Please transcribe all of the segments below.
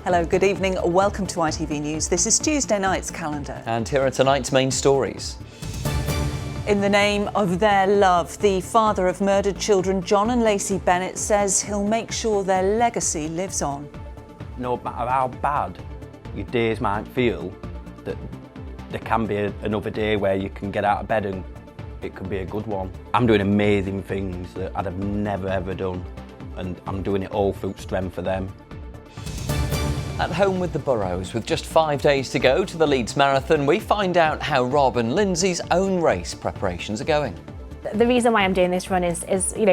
Hello, good evening. Welcome to ITV News. This is Tuesday night's calendar. And here are tonight's main stories. In the name of their love, the father of murdered children, John and Lacey Bennett, says he'll make sure their legacy lives on. No matter how bad your days might feel, that there can be another day where you can get out of bed and it could be a good one. I'm doing amazing things that I'd have never ever done, and I'm doing it all through strength for them. At home with the Burrows, with just 5 days to go to the Leeds Marathon, we find out how Rob and Lindsay's own race preparations are going. The reason why I'm doing this run is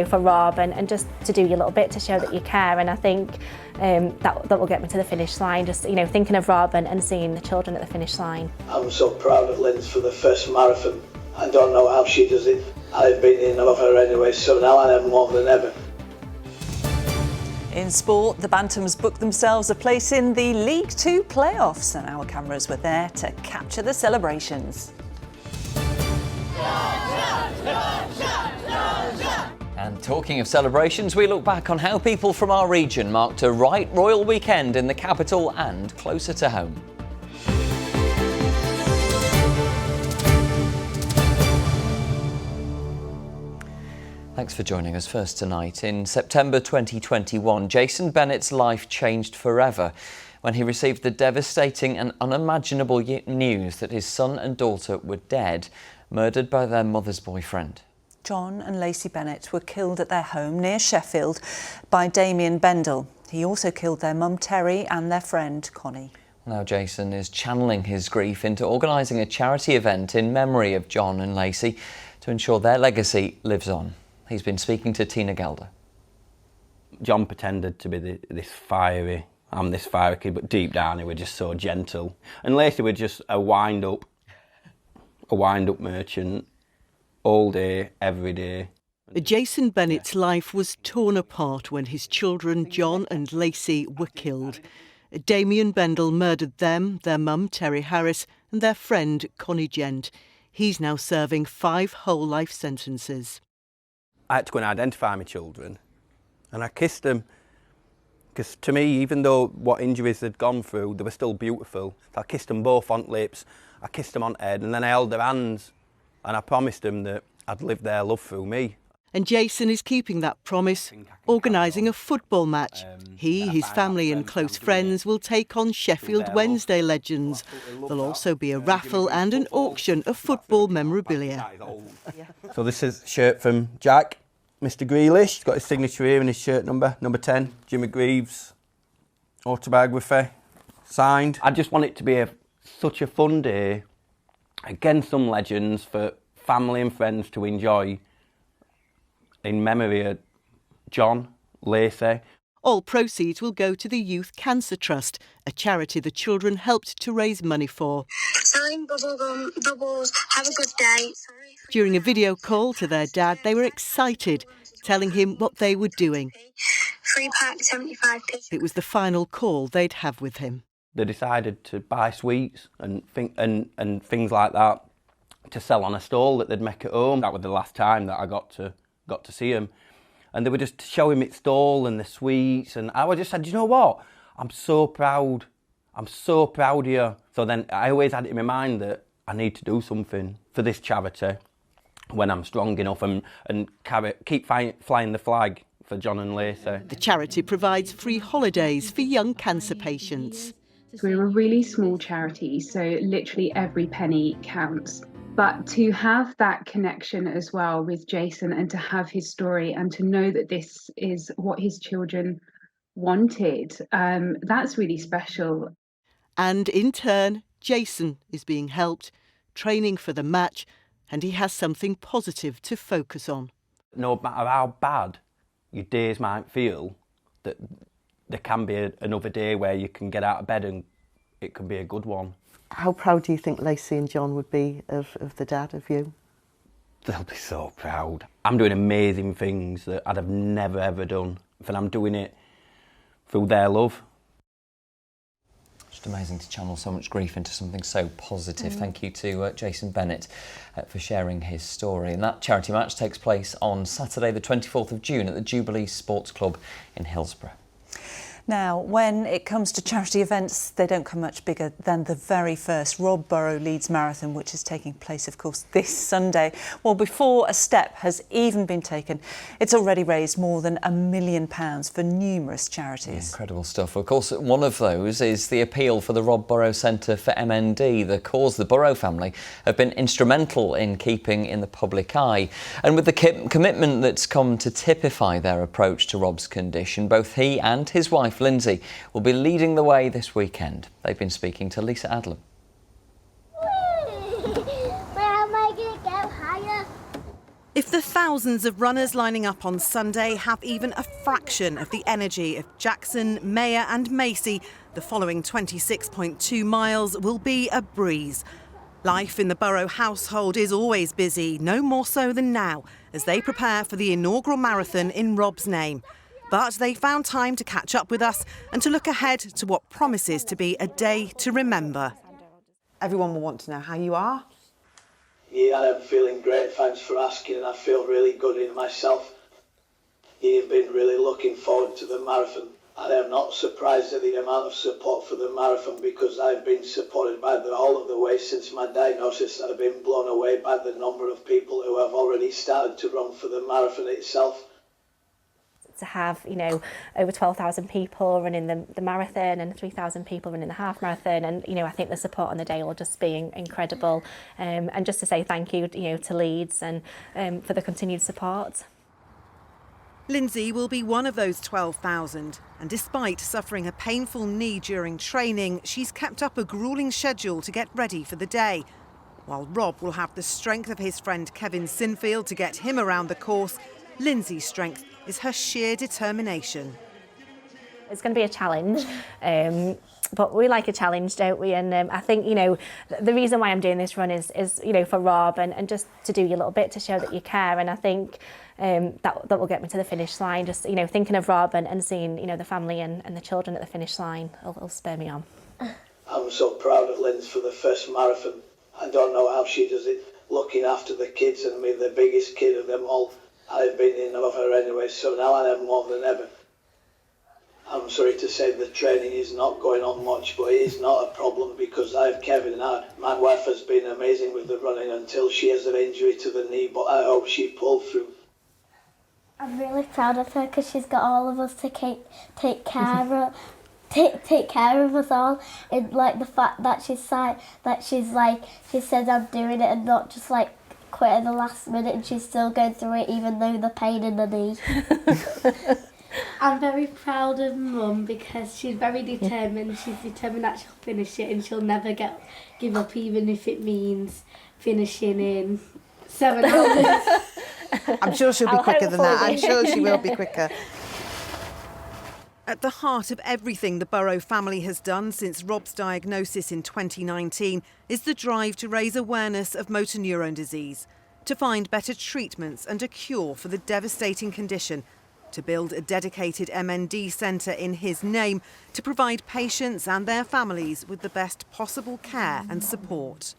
for Rob and just to do your little bit to show that you care, and I think that will get me to the finish line. Just thinking of Rob and seeing the children at the finish line. I'm so proud of Lindsay for the first marathon. I don't know how she does it. I've been in love with her anyway, so now I have more than ever. In sport, the Bantams booked themselves a place in the League Two playoffs, and our cameras were there to capture the celebrations. And talking of celebrations, we look back on how people from our region marked a right royal weekend in the capital and closer to home. Thanks for joining us. First tonight, in September 2021, Jason Bennett's life changed forever when he received the devastating and unimaginable news that his son and daughter were dead, murdered by their mother's boyfriend. John and Lacey Bennett were killed at their home near Sheffield by Damien Bendel. He also killed their mum Terry and their friend Connie. Now Jason is channeling his grief into organising a charity event in memory of John and Lacey to ensure their legacy lives on. He's been speaking to Tina Gelder. John pretended to be this fiery kid, but deep down he was just so gentle. And Lacey was just a wind-up merchant, all day, every day. Jason Bennett's life was torn apart when his children John and Lacey were killed. Damien Bendel murdered them, their mum Terry Harris and their friend Connie Gent. He's now serving 5 whole life sentences. I had to go and identify my children, and I kissed them, because to me, even though what injuries they'd gone through, they were still beautiful. So I kissed them both on lips, I kissed them on head, and then I held their hands, and I promised them that I'd live their love through me. And Jason is keeping that promise, organising a football match. He, his family and close friends will take on Sheffield Wednesday legends. There'll also be a raffle and an auction of football memorabilia. So this is a shirt from Jack, Mr Grealish. He's got his signature here in his shirt number 10. Jimmy Greaves, autobiography, signed. I just want it to be such a fun day. Again, some legends for family and friends to enjoy, in memory of John, Lacey. All proceeds will go to the Youth Cancer Trust, a charity the children helped to raise money for. Selling bubblegum, bubbles, have a good day. During a video call to their dad, they were excited, telling him what they were doing. 3 pack, 75p. It was the final call they'd have with him. They decided to buy sweets and things like that to sell on a stall that they'd make at home. That was the last time that I got to see him, and they were just showing me the stall and the sweets, and I just said, you know what, I'm so proud of you. So then I always had it in my mind that I need to do something for this charity when I'm strong enough and keep flying the flag for John and Lacey. The charity provides free holidays for young cancer patients. We're a really small charity, so literally every penny counts. But to have that connection as well with Jason, and to have his story and to know that this is what his children wanted, that's really special. And in turn, Jason is being helped, training for the match, and he has something positive to focus on. No matter how bad your days might feel, that there can be another day where you can get out of bed and it can be a good one. How proud do you think Lacey and John would be of the dad, of you? They'll be so proud. I'm doing amazing things that I'd have never ever done, and I'm doing it through their love. Just amazing to channel so much grief into something so positive. Thank you to Jason Bennett for sharing his story. And that charity match takes place on Saturday the 24th of June at the Jubilee Sports Club in Hillsborough. Now, when it comes to charity events, they don't come much bigger than the very first Rob Burrow Leeds Marathon, which is taking place, of course, this Sunday. Well, before a step has even been taken, it's already raised more than £1 million for numerous charities. Incredible stuff. Of course, one of those is the appeal for the Rob Burrow Centre for MND, the cause the Burrow family have been instrumental in keeping in the public eye. And with the commitment that's come to typify their approach to Rob's condition, both he and his wife Lindsay will be leading the way this weekend. They've been speaking to Lisa Adlam. If the thousands of runners lining up on Sunday have even a fraction of the energy of Jackson, Mayer and Macy, the following 26.2 miles will be a breeze. Life in the Burrow household is always busy, no more so than now, as they prepare for the inaugural marathon in Rob's name. But they found time to catch up with us and to look ahead to what promises to be a day to remember. Everyone will want to know how you are. Yeah, I'm feeling great, thanks for asking, and I feel really good in myself. You've been really looking forward to the marathon. I am not surprised at the amount of support for the marathon because I've been supported by the whole of the way since my diagnosis. I've been blown away by the number of people who have already started to run for the marathon itself. To have, over 12,000 people running the marathon and 3,000 people running the half marathon, and I think the support on the day will just be incredible. And just to say thank you, to Leeds and for the continued support. Lindsay will be one of those 12,000, and despite suffering a painful knee during training, she's kept up a gruelling schedule to get ready for the day. While Rob will have the strength of his friend Kevin Sinfield to get him around the course, Lindsay's strength is her sheer determination. It's going to be a challenge, but we like a challenge, don't we? And I think, the reason why I'm doing this run is for Rob and just to do your little bit to show that you care. And I think that will get me to the finish line. Just, thinking of Rob and seeing, the family and the children at the finish line will spur me on. I'm so proud of Linz for the first marathon. I don't know how she does it, looking after the kids and me, the biggest kid of them all. I've been in love with her anyway, so now I am more than ever. I'm sorry to say the training is not going on much, but it is not a problem because I have Kevin now. My wife has been amazing with the running until she has an injury to the knee, but I hope she pulled through. I'm really proud of her because she's got all of us to take care of. Take care of us all, and the fact that she says I'm doing it and not just quit at the last minute, and she's still going through it even though the pain in the knee. I'm very proud of Mum because she's very determined. She's determined that she'll finish it and she'll never give up, even if it means finishing in 7 hours. I'm sure she'll be quicker than that. I'm sure she will be quicker. At the heart of everything the Burrow family has done since Rob's diagnosis in 2019 is the drive to raise awareness of motor neurone disease, to find better treatments and a cure for the devastating condition, to build a dedicated MND centre in his name, to provide patients and their families with the best possible care and support.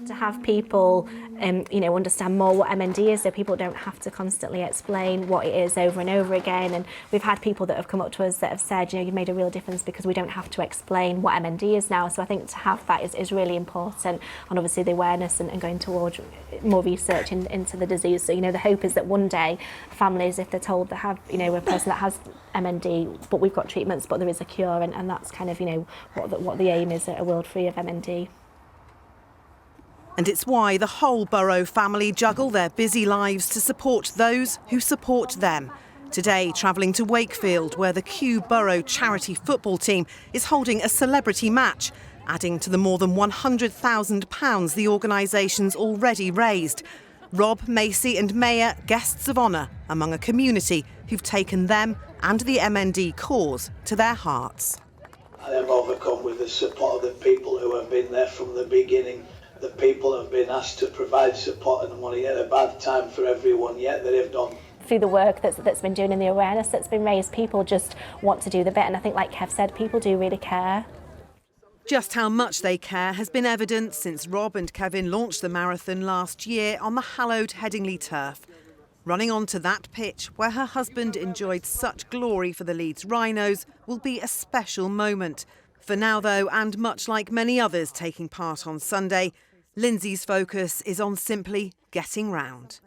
To have people, understand more what MND is, so people don't have to constantly explain what it is over and over again. And we've had people that have come up to us that have said, you've made a real difference because we don't have to explain what MND is now. So I think to have that is really important, and obviously the awareness and going towards more research into the disease. So the hope is that one day families, if they're told they have a person that has MND, but we've got treatments, but there is a cure, and that's kind of what the aim is, a world free of MND. And it's why the whole Burrow family juggle their busy lives to support those who support them. Today, travelling to Wakefield, where the Kew Burrow charity football team is holding a celebrity match, adding to the more than £100,000 the organisation's already raised. Rob, Macy and Mayer, guests of honour among a community who've taken them and the MND cause to their hearts. I am overcome with the support of the people who have been there from the beginning. The people have been asked to provide support and money at a bad time for everyone, yet they have done. Through the work that's been doing and the awareness that's been raised, people just want to do the bit, and I think, like Kev said, people do really care. Just how much they care has been evident since Rob and Kevin launched the marathon last year on the hallowed Headingley turf. Running onto that pitch where her husband enjoyed such glory for the Leeds Rhinos will be a special moment. For now, though, and much like many others taking part on Sunday, Lindsay's focus is on simply getting round.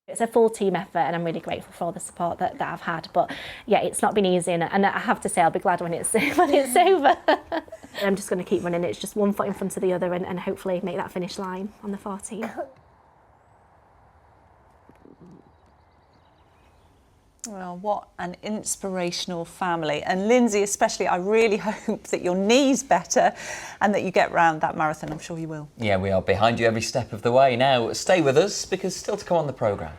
It's a full team effort and I'm really grateful for all the support that I've had. But yeah, it's not been easy and I have to say I'll be glad when it's over. I'm just going to keep running. It's just one foot in front of the other and hopefully make that finish line on the 14. Well, what an inspirational family. And Lindsay especially, I really hope that your knee's better and that you get round that marathon. I'm sure you will. Yeah, we are behind you every step of the way. Now, stay with us because still to come on the programme.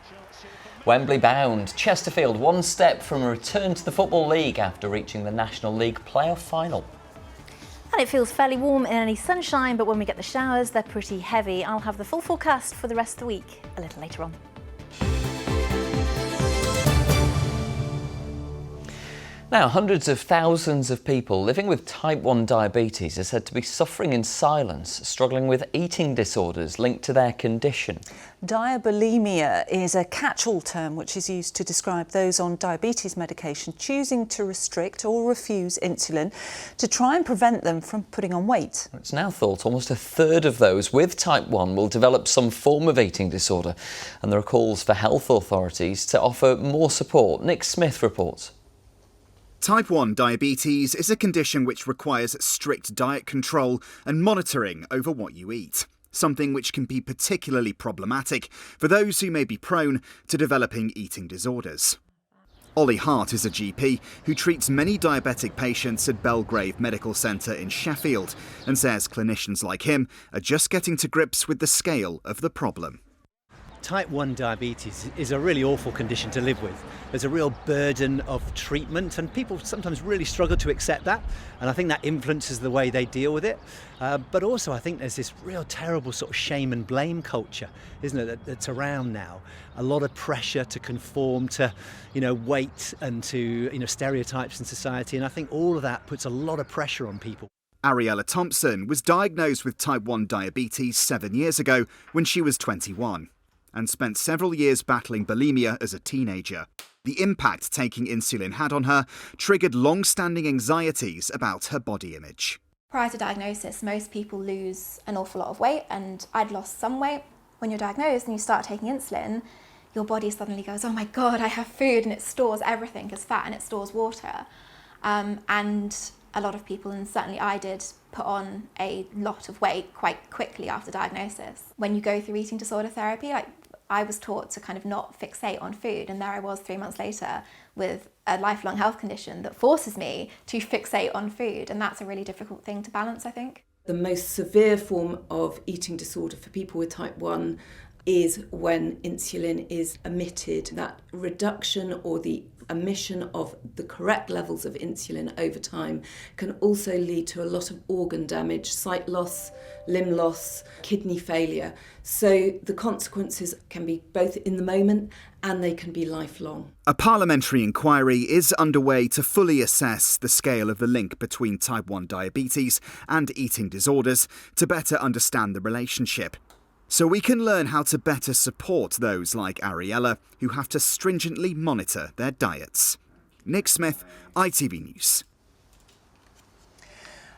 Wembley bound, Chesterfield one step from a return to the Football League after reaching the National League playoff final. And it feels fairly warm in any sunshine, but when we get the showers, they're pretty heavy. I'll have the full forecast for the rest of the week a little later on. Now, hundreds of thousands of people living with type 1 diabetes are said to be suffering in silence, struggling with eating disorders linked to their condition. Diabolemia is a catch-all term which is used to describe those on diabetes medication choosing to restrict or refuse insulin to try and prevent them from putting on weight. It's now thought almost a third of those with type 1 will develop some form of eating disorder, and there are calls for health authorities to offer more support. Nick Smith reports. Type 1 diabetes is a condition which requires strict diet control and monitoring over what you eat, something which can be particularly problematic for those who may be prone to developing eating disorders. Ollie Hart is a GP who treats many diabetic patients at Belgrave Medical Centre in Sheffield and says clinicians like him are just getting to grips with the scale of the problem. Type 1 diabetes is a really awful condition to live with. There's a real burden of treatment and people sometimes really struggle to accept that, and I think that influences the way they deal with it. But also I think there's this real terrible sort of shame and blame culture, isn't it, that's around now. A lot of pressure to conform to, weight and to, stereotypes in society, and I think all of that puts a lot of pressure on people. Ariella Thompson was diagnosed with type 1 diabetes 7 years ago when she was 21. And spent several years battling bulimia as a teenager. The impact taking insulin had on her triggered long-standing anxieties about her body image. Prior to diagnosis, most people lose an awful lot of weight, and I'd lost some weight. When you're diagnosed and you start taking insulin, your body suddenly goes, oh my God, I have food, and it stores everything as fat and it stores water. And a lot of people, and certainly I did, put on a lot of weight quite quickly after diagnosis. When you go through eating disorder therapy, I was taught to kind of not fixate on food, and there I was 3 months later with a lifelong health condition that forces me to fixate on food, and that's a really difficult thing to balance, I think. The most severe form of eating disorder for people with type 1 is when insulin is omitted. That reduction or the omission of the correct levels of insulin over time can also lead to a lot of organ damage, sight loss, limb loss, kidney failure. So the consequences can be both in the moment and they can be lifelong. A parliamentary inquiry is underway to fully assess the scale of the link between type 1 diabetes and eating disorders to better understand the relationship. So we can learn how to better support those like Ariella who have to stringently monitor their diets. Nick Smith, ITV News.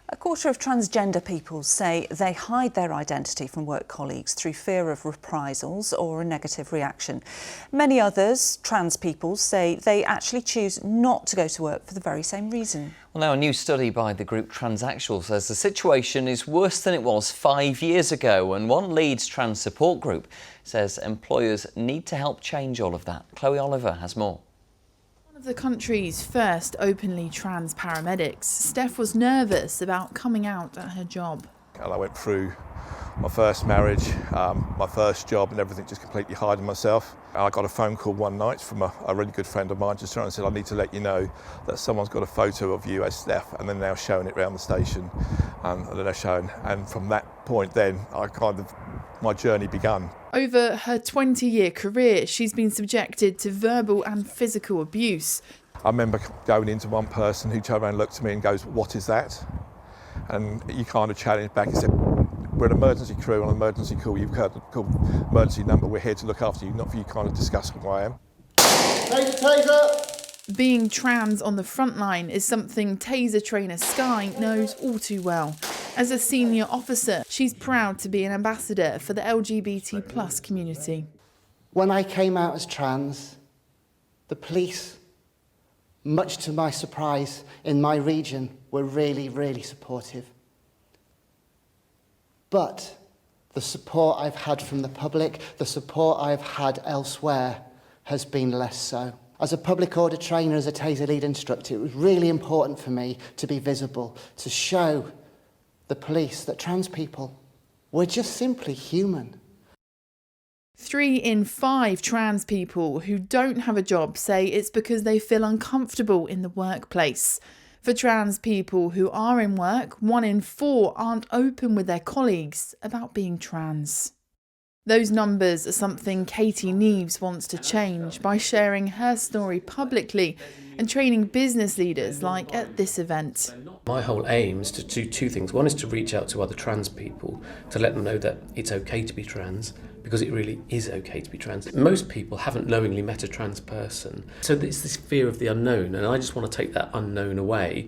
A quarter of transgender people say they hide their identity from work colleagues through fear of reprisals or a negative reaction. Many others, trans people, say they actually choose not to go to work for the very same reason. Well, now a new study by the group Transaxual says the situation is worse than it was 5 years ago, and one Leeds trans support group says employers need to help change all of that. Chloe Oliver has more. The country's first openly trans paramedics, Steph was nervous about coming out at her job. And I went through my first marriage, my first job, and everything just completely hiding myself. And I got a phone call one night from a really good friend of mine just trying to say, I need to let you know that someone's got a photo of you as Steph, and they're now showing it around the station. And they're showing, and from that point then, my journey began. Over her 20-year career, she's been subjected to verbal and physical abuse. I remember going into one person who turned around and looked at me and goes, what is that? And you kind of challenged back and said, We're an emergency crew on an emergency call. You've heard the call emergency number. We're here to look after you, not for you kind of discuss who I am. Taser, taser! Being trans on the front line is something Taser trainer Sky knows all too well. As a senior officer, she's proud to be an ambassador for the LGBT+ community. When I came out as trans, the police, much to my surprise in my region, were really, really supportive. But the support I've had from the public, the support I've had elsewhere, has been less so. As a public order trainer, as a Taser lead instructor, it was really important for me to be visible, to show the police that trans people were just simply human. 3 in 5 trans people who don't have a job say it's because they feel uncomfortable in the workplace. For trans people who are in work, 1 in 4 aren't open with their colleagues about being trans. Those numbers are something Katie Neves wants to change by sharing her story publicly and training business leaders like at this event. My whole aim is to do 2 things. One is to reach out to other trans people, to let them know that it's okay to be trans, because it really is okay to be trans. Most people haven't knowingly met a trans person, so there's this fear of the unknown, and I just want to take that unknown away.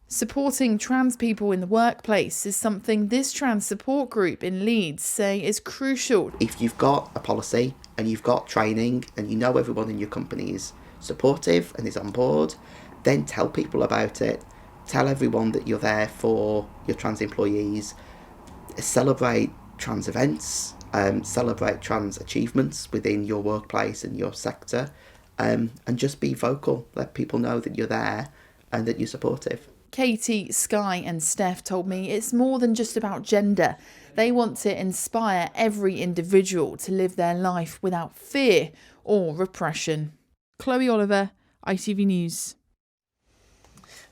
Supporting trans people in the workplace is something this trans support group in Leeds say is crucial. If you've got a policy and you've got training and you know everyone in your company is supportive and is on board, then tell people about it. Tell everyone that you're there for your trans employees. Celebrate trans events, celebrate trans achievements within your workplace and your sector, and just be vocal. Let people know that you're there and that you're supportive. Katie, Sky and Steph told me it's more than just about gender. They want to inspire every individual to live their life without fear or repression. Chloe Oliver, ITV News.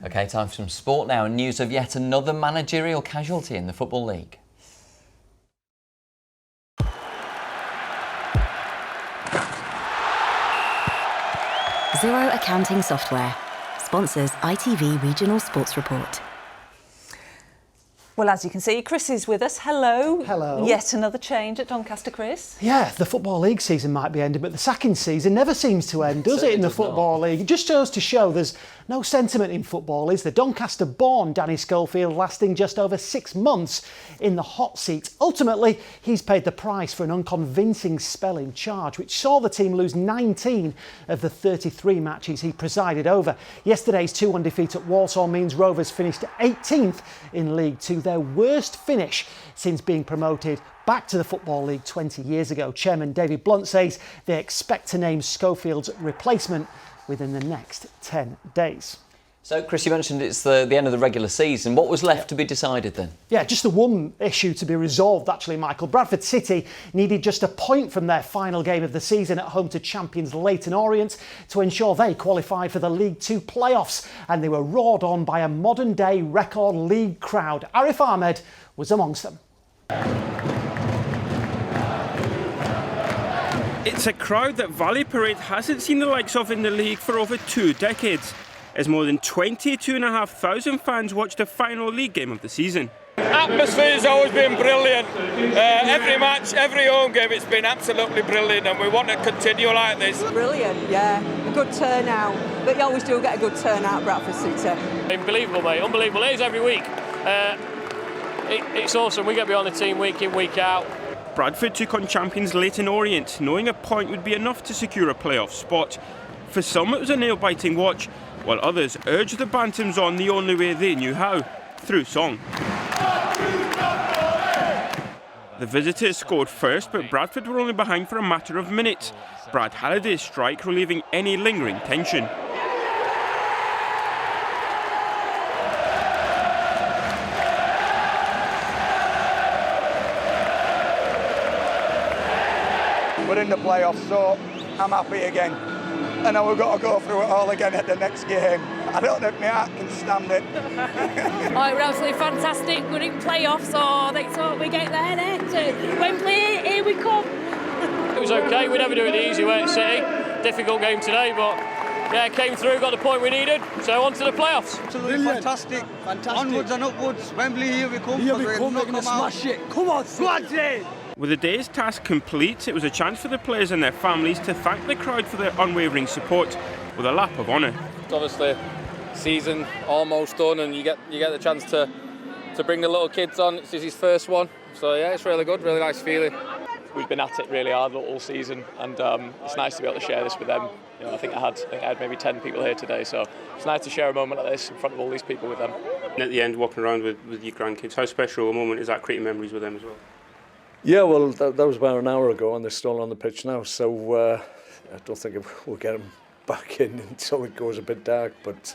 OK, time for some sport now and news of yet another managerial casualty in the Football League. Xero Accounting Software sponsors ITV Regional Sports Report. Well, as you can see, Chris is with us. Hello. Hello. Yet another change at Doncaster, Chris. Yeah, the Football League season might be ending, but the sacking season never seems to end, does it, in the Football League? It just goes to show there's no sentiment in football, is there? Doncaster-born Danny Schofield lasting just over 6 months in the hot seat. Ultimately, he's paid the price for an unconvincing spell in charge, which saw the team lose 19 of the 33 matches he presided over. Yesterday's 2-1 defeat at Walsall means Rovers finished 18th in League Two, their worst finish since being promoted back to the Football League 20 years ago. Chairman David Blunt says they expect to name Schofield's replacement within the next 10 days. So, Chris, you mentioned it's the end of the regular season. What was left to be decided then? Yeah, just the one issue to be resolved, actually, Michael. Bradford City needed just a point from their final game of the season at home to champions Leyton Orient to ensure they qualified for the League Two playoffs, and they were roared on by a modern-day record league crowd. Arif Ahmed was amongst them. It's a crowd that Valley Parade hasn't seen the likes of in the league for over 2 decades, as more than 22,500 fans watched the final league game of the season. Atmosphere has always been brilliant. Every match, every home game, it's been absolutely brilliant, and we want to continue like this. Brilliant, yeah. A good turnout, but you always do get a good turnout at Bradford City. Unbelievable, mate, unbelievable. It is every week. It's awesome. We get behind the team week in, week out. Bradford took on champions Leyton Orient, knowing a point would be enough to secure a playoff spot. For some, it was a nail-biting watch, while others urged the Bantams on the only way they knew how, through song. The visitors scored first, but Bradford were only behind for a matter of minutes. Brad Halliday's strike relieving any lingering tension. We're in the playoffs, so I'm happy again. And now we've got to go through it all again at the next game. I don't know if my heart can stand it. Oh, we're absolutely fantastic. We're in playoffs, so let's hope we get there to Wembley. Here we come. It was okay. We never do it the easy way at City. Difficult game today, but Yeah, came through, got the point we needed, so on to the playoffs. Absolutely fantastic. Onwards and upwards. Wembley, here we come. Here we come, we're going to smash it. Come on, smash it! With the day's task complete, it was a chance for the players and their families to thank the crowd for their unwavering support with a lap of honour. It's obviously season almost done, and you get the chance to bring the little kids on. It's his first one, so yeah, it's really good, really nice feeling. We've been at it really hard all season, and it's nice to be able to share this with them. You know, I think I had maybe 10 people here today, so it's nice to share a moment like this in front of all these people with them. And at the end, walking around with your grandkids, how special a moment is that, creating memories with them as well? Yeah, well, that was about an hour ago, and they're still on the pitch now, so I don't think we'll get them back in until it goes a bit dark. But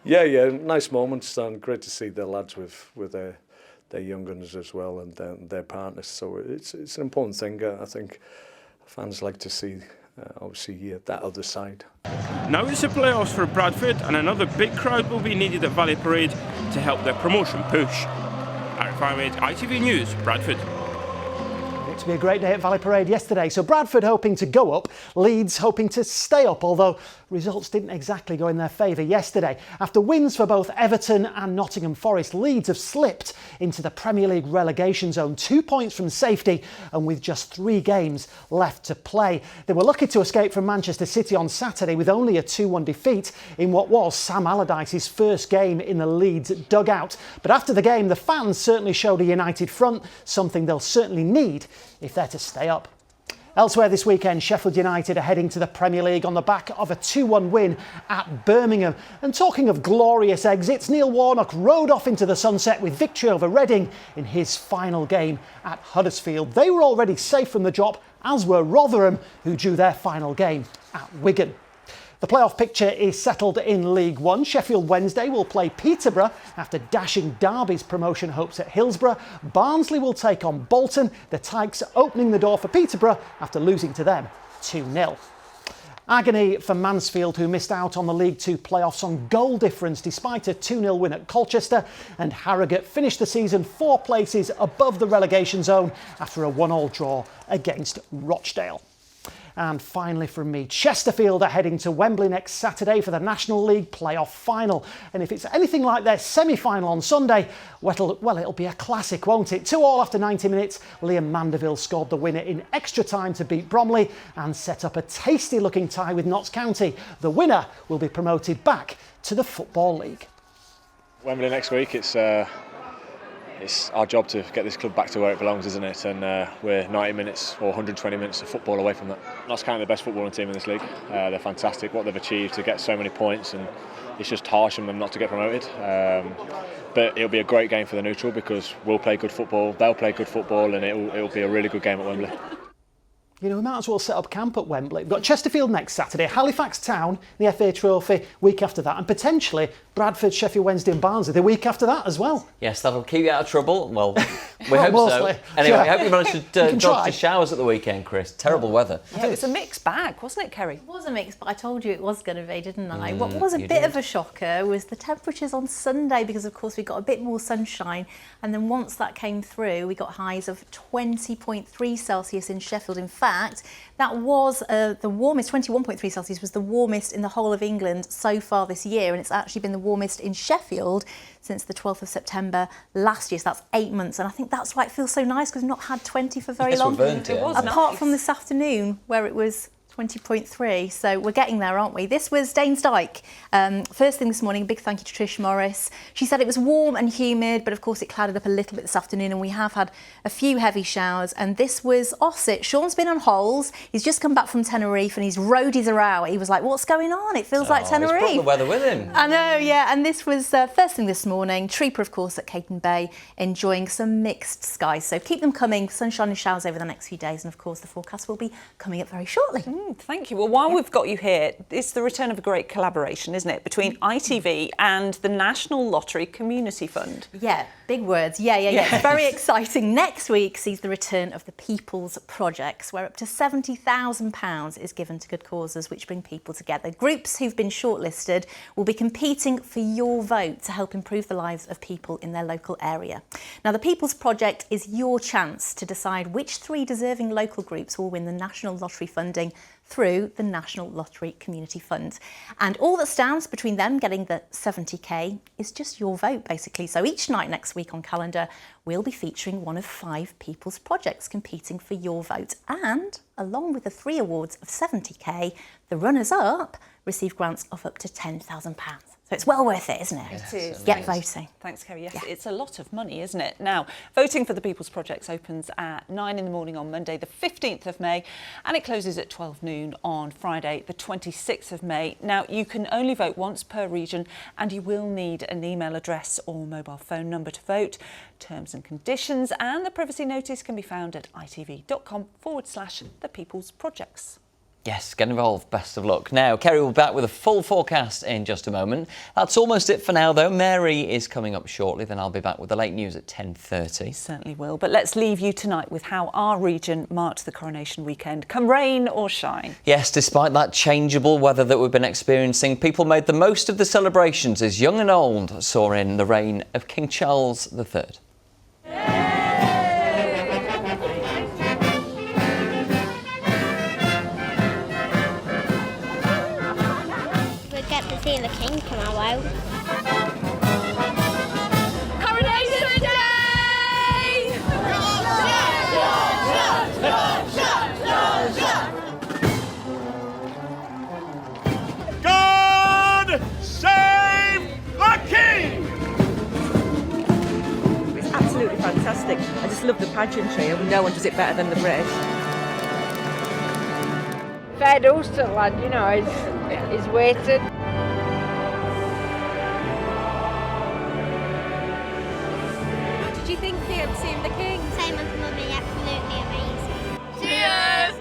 yeah, nice moments, and great to see the lads with their young guns as well, and their partners. So it's an important thing. I think fans like to see, obviously, that other side. Now it's the playoffs for Bradford, and another big crowd will be needed at Valley Parade to help their promotion push. Eric Farmade, ITV News, Bradford. To be a great day at Valley Parade yesterday. So Bradford hoping to go up, Leeds hoping to stay up, although results didn't exactly go in their favour yesterday. After wins for both Everton and Nottingham Forest, Leeds have slipped into the Premier League relegation zone, 2 points from safety and with just 3 games left to play. They were lucky to escape from Manchester City on Saturday with only a 2-1 defeat in what was Sam Allardyce's first game in the Leeds dugout. But after the game, the fans certainly showed a united front, something they'll certainly need if they're to stay up. Elsewhere this weekend, Sheffield United are heading to the Premier League on the back of a 2-1 win at Birmingham. And talking of glorious exits, Neil Warnock rode off into the sunset with victory over Reading in his final game at Huddersfield. They were already safe from the drop, as were Rotherham, who drew their final game at Wigan. The playoff picture is settled in League One. Sheffield Wednesday will play Peterborough after dashing Derby's promotion hopes at Hillsborough. Barnsley will take on Bolton, the Tykes opening the door for Peterborough after losing to them 2-0. Agony for Mansfield, who missed out on the League Two playoffs on goal difference despite a 2-0 win at Colchester, and Harrogate finished the season 4 places above the relegation zone after a 1-1 draw against Rochdale. And finally from me, Chesterfield are heading to Wembley next Saturday for the National League playoff final. And if it's anything like their semi-final on Sunday, well, it'll be a classic, won't it? 2-2 after 90 minutes, Liam Mandeville scored the winner in extra time to beat Bromley and set up a tasty-looking tie with Notts County. The winner will be promoted back to the Football League. Wembley next week, it's our job to get this club back to where it belongs, isn't it? And we're 90 minutes or 120 minutes of football away from that. Notts County are the best footballing team in this league. They're fantastic, what they've achieved to get so many points, and it's just harsh on them not to get promoted. But it'll be a great game for the neutral because we'll play good football, they'll play good football, and it'll be a really good game at Wembley. You know, we might as well set up camp at Wembley. We've got Chesterfield next Saturday, Halifax Town, the FA Trophy week after that, and potentially Bradford, Sheffield Wednesday and Barnsley the week after that as well. Yes, that'll keep you out of trouble. Well, we hope mostly. so. Anyway, Yeah. I hope you managed to dodge the showers at the weekend, Chris. Terrible weather. Yeah, it was a mixed bag, wasn't it, Kerry? It was a mix, but I told you it was going to be, didn't I? What was a bit of a shocker was the temperatures on Sunday, because of course we got a bit more sunshine, and then once that came through we got highs of 20.3 Celsius in Sheffield. In fact, that was the warmest. 21.3 Celsius was the warmest in the whole of England so far this year, and it's actually been the warmest in Sheffield since the 12th of September last year, so that's 8 months, and I think that's why it feels so nice, because we've not had 20 for very long. It was apart nice. from this afternoon where it was 20.3, so we're getting there, aren't we? This was Danes Dyke. First thing this morning, a big thank you to Trish Morris. She said it was warm and humid, but of course it clouded up a little bit this afternoon, and we have had a few heavy showers, and this was Ossett. Sean's been on holes. He's just come back from Tenerife and his roadies are out. He was like, what's going on? It feels like Tenerife. He's brought the weather with him. I know, yeah, and this was first thing this morning. Trooper, of course, at Caton Bay, enjoying some mixed skies. So keep them coming, sunshine and showers over the next few days, and of course the forecast will be coming up very shortly. Thank you. Well, while we've got you here, it's the return of a great collaboration, isn't it, between ITV and the National Lottery Community Fund? Yeah, big words. Yeah. It's very exciting. Next week sees the return of the People's Projects, where up to £70,000 is given to good causes which bring people together. Groups who've been shortlisted will be competing for your vote to help improve the lives of people in their local area. Now, the People's Project is your chance to decide which 3 deserving local groups will win the National Lottery funding through the National Lottery Community Fund. And all that stands between them getting the 70k is just your vote, basically. So each night next week on Calendar, we'll be featuring one of 5 people's projects competing for your vote. And along with the 3 awards of 70k, the runners-up receive grants of up to £10,000. So it's well worth it, isn't it? It is. Get voting. Thanks, Kerry. Yes, it's a lot of money, isn't it? Now, voting for the People's Projects opens at 9 in the morning on Monday, the 15th of May, and it closes at 12 noon on Friday, the 26th of May. Now, you can only vote once per region, and you will need an email address or mobile phone number to vote. Terms and conditions and the privacy notice can be found at itv.com/the People's Projects. Yes, get involved. Best of luck. Now, Kerry will be back with a full forecast in just a moment. That's almost it for now, though. Mary is coming up shortly. Then I'll be back with the late news at 10:30. Certainly will. But let's leave you tonight with how our region marked the Coronation weekend, come rain or shine. Yes, despite that changeable weather that we've been experiencing, people made the most of the celebrations as young and old saw in the reign of King Charles III. See the king tomorrow. Coronation Day! God save the king! It's absolutely fantastic. I just love the pageantry, and no one does it better than the British. Fair dues to the lad, you know, he's waited. Did you think seeing the king? Same as mummy, absolutely amazing. Cheers!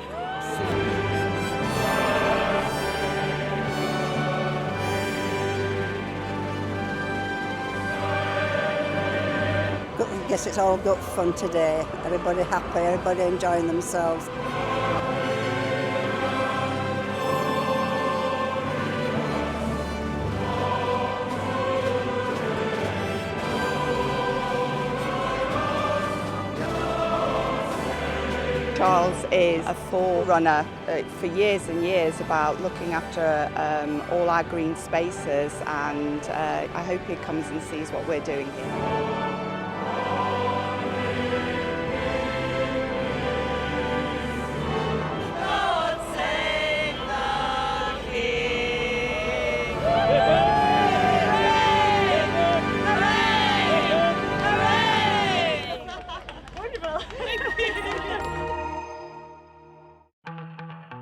I guess it's all good fun today. Everybody happy, everybody enjoying themselves. Charles is a forerunner for years and years about looking after all our green spaces, and I hope he comes and sees what we're doing here.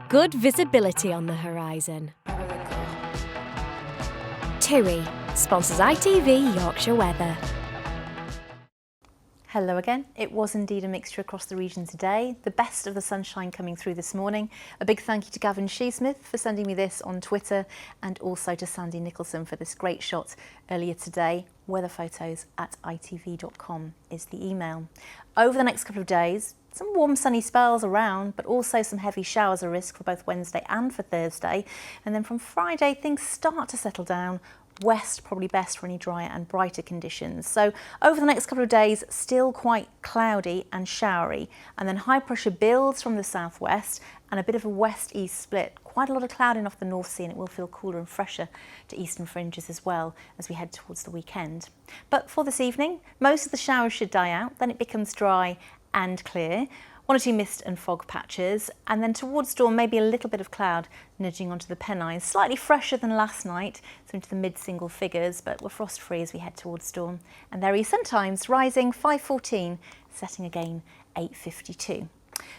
Good visibility on the horizon. TUI sponsors ITV Yorkshire Weather. Hello again. It was indeed a mixture across the region today. The best of the sunshine coming through this morning. A big thank you to Gavin Sheesmith for sending me this on Twitter, and also to Sandy Nicholson for this great shot earlier today. Weather photos at itv.com is the email. Over the next couple of days, some warm sunny spells around, but also some heavy showers are a risk for both Wednesday and for Thursday. And then from Friday, things start to settle down. West probably best for any drier and brighter conditions. So over the next couple of days, still quite cloudy and showery. And then high pressure builds from the southwest and a bit of a west-east split. Quite a lot of clouding off the North Sea, and it will feel cooler and fresher to eastern fringes as well as we head towards the weekend. But for this evening, most of the showers should die out. Then it becomes dry and clear. 1 or 2 mist and fog patches, and then towards dawn maybe a little bit of cloud nudging onto the Pennines. Slightly fresher than last night, so into the mid-single figures, but we're frost-free as we head towards dawn. And there are sun times rising 5:14, setting again 8:52.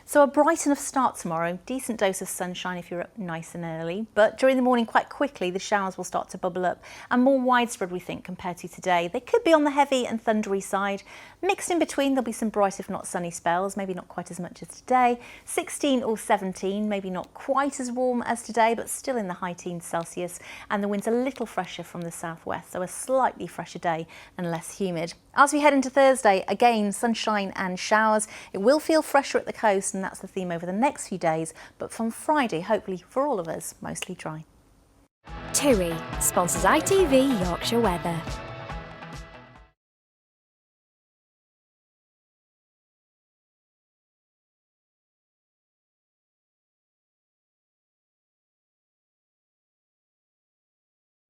So a bright enough start tomorrow, decent dose of sunshine if you're up nice and early, but during the morning quite quickly the showers will start to bubble up, and more widespread we think compared to today. They could be on the heavy and thundery side. Mixed in between there'll be some bright if not sunny spells, maybe not quite as much as today. 16 or 17, maybe not quite as warm as today, but still in the high teens Celsius, and the wind's a little fresher from the southwest, so a slightly fresher day and less humid. As we head into Thursday, again sunshine and showers. It will feel fresher at the coast, and that's the theme over the next few days, but from Friday, hopefully for all of us, mostly dry. TUI sponsors ITV Yorkshire Weather.